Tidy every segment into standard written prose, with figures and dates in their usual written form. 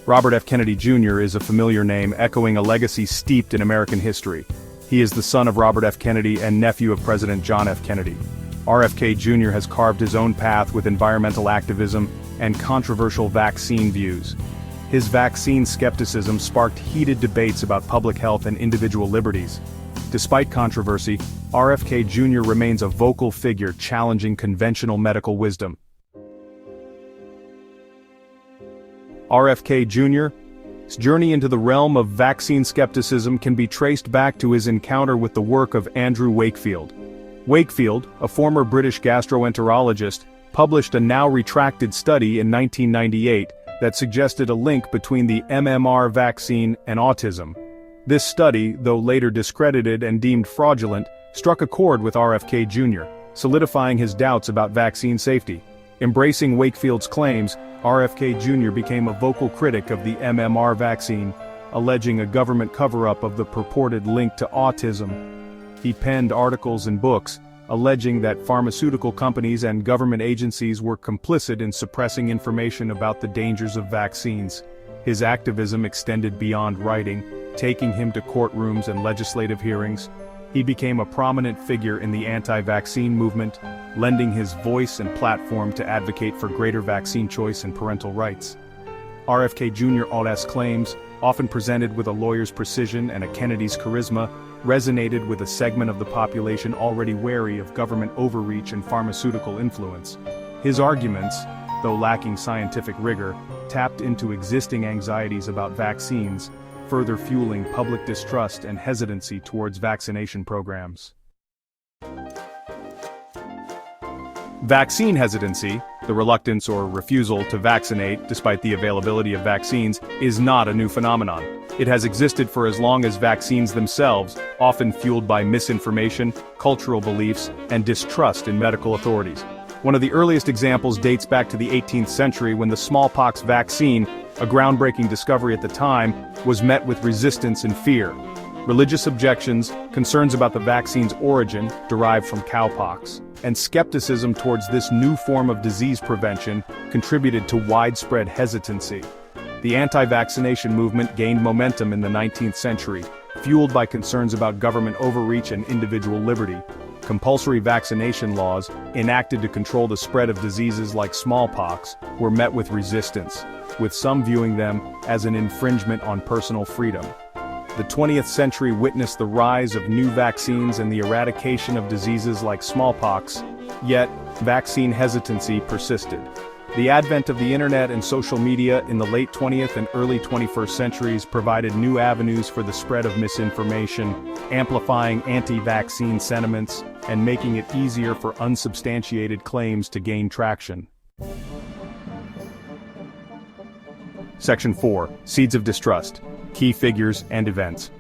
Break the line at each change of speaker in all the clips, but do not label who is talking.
Robert F. Kennedy Jr. is a familiar name echoing a legacy steeped in American history. He is the son of Robert F. Kennedy and nephew of President John F. Kennedy. RFK Jr. has carved his own path with environmental activism and controversial vaccine views. His vaccine skepticism sparked heated debates about public health and individual liberties. Despite controversy, RFK Jr. remains a vocal figure challenging conventional medical wisdom. RFK Jr.'s journey into the realm of vaccine skepticism can be traced back to his encounter with the work of Andrew Wakefield. Wakefield, a former British gastroenterologist, published a now retracted study in 1998 that suggested a link between the MMR vaccine and autism. This study, though later discredited and deemed fraudulent, struck a chord with RFK Jr., solidifying his doubts about vaccine safety. Embracing Wakefield's claims, RFK Jr. became a vocal critic of the MMR vaccine, alleging a government cover-up of the purported link to autism. He penned articles and books, alleging that pharmaceutical companies and government agencies were complicit in suppressing information about the dangers of vaccines. His activism extended beyond writing, taking him to courtrooms and legislative hearings. He became a prominent figure in the anti-vaccine movement, lending his voice and platform to advocate for greater vaccine choice and parental rights. RFK Jr.'s claims, often presented with a lawyer's precision and a Kennedy's charisma, resonated with a segment of the population already wary of government overreach and pharmaceutical influence. His arguments, though lacking scientific rigor, tapped into existing anxieties about vaccines, further fueling public distrust and hesitancy towards vaccination programs. Vaccine hesitancy, the reluctance or refusal to vaccinate despite the availability of vaccines, is not a new phenomenon. It has existed for as long as vaccines themselves, often fueled by misinformation, cultural beliefs, and distrust in medical authorities. One of the earliest examples dates back to the 18th century when the smallpox vaccine, a groundbreaking discovery at the time, was met with resistance and fear. Religious objections, concerns about the vaccine's origin, derived from cowpox, and skepticism towards this new form of disease prevention contributed to widespread hesitancy. The anti-vaccination movement gained momentum in the 19th century, fueled by concerns about government overreach and individual liberty. Compulsory vaccination laws, enacted to control the spread of diseases like smallpox, were met with resistance, with some viewing them as an infringement on personal freedom. The 20th century witnessed the rise of new vaccines and the eradication of diseases like smallpox, yet vaccine hesitancy persisted. The advent of the internet and social media in the late 20th and early 21st centuries provided new avenues for the spread of misinformation, amplifying anti-vaccine sentiments and making it easier for unsubstantiated claims to gain traction. Section 4. Seeds of Distrust. Key Figures and Events.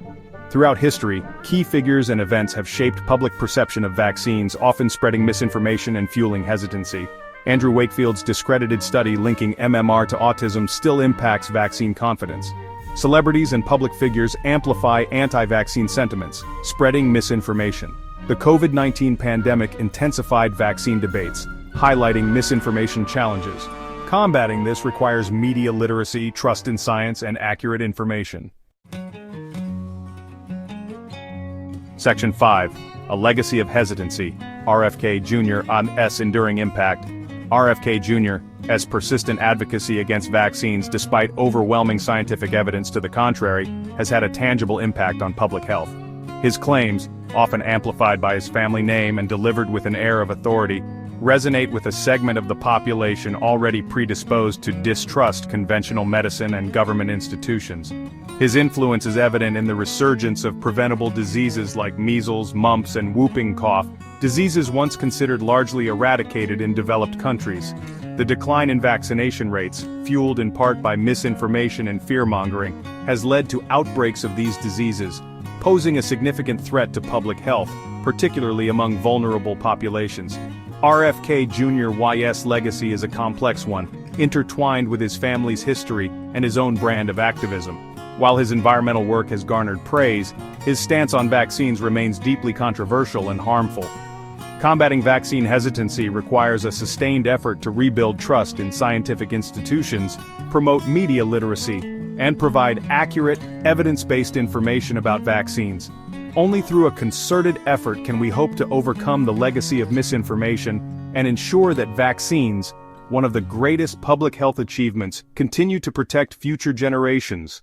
Throughout history, key figures and events have shaped public perception of vaccines, often spreading misinformation and fueling hesitancy. Andrew Wakefield's discredited study linking MMR to autism still impacts vaccine confidence. Celebrities and public figures amplify anti-vaccine sentiments, spreading misinformation. The COVID-19 pandemic intensified vaccine debates, highlighting misinformation challenges. Combating this requires media literacy, trust in science, and accurate information. Section 5. A Legacy of Hesitancy. RFK Jr.'s enduring impact. RFK Jr.'s persistent advocacy against vaccines, despite overwhelming scientific evidence to the contrary, has had a tangible impact on public health. His claims, often amplified by his family name and delivered with an air of authority, resonate with a segment of the population already predisposed to distrust conventional medicine and government institutions. His influence is evident in the resurgence of preventable diseases like measles, mumps, and whooping cough, diseases once considered largely eradicated in developed countries. The decline in vaccination rates, fueled in part by misinformation and fear-mongering, has led to outbreaks of these diseases, posing a significant threat to public health, particularly among vulnerable populations. RFK Jr.'s legacy is a complex one, intertwined with his family's history and his own brand of activism. While his environmental work has garnered praise, his stance on vaccines remains deeply controversial and harmful. Combating vaccine hesitancy requires a sustained effort to rebuild trust in scientific institutions, promote media literacy, and provide accurate, evidence-based information about vaccines. Only through a concerted effort can we hope to overcome the legacy of misinformation and ensure that vaccines, one of the greatest public health achievements, continue to protect future generations.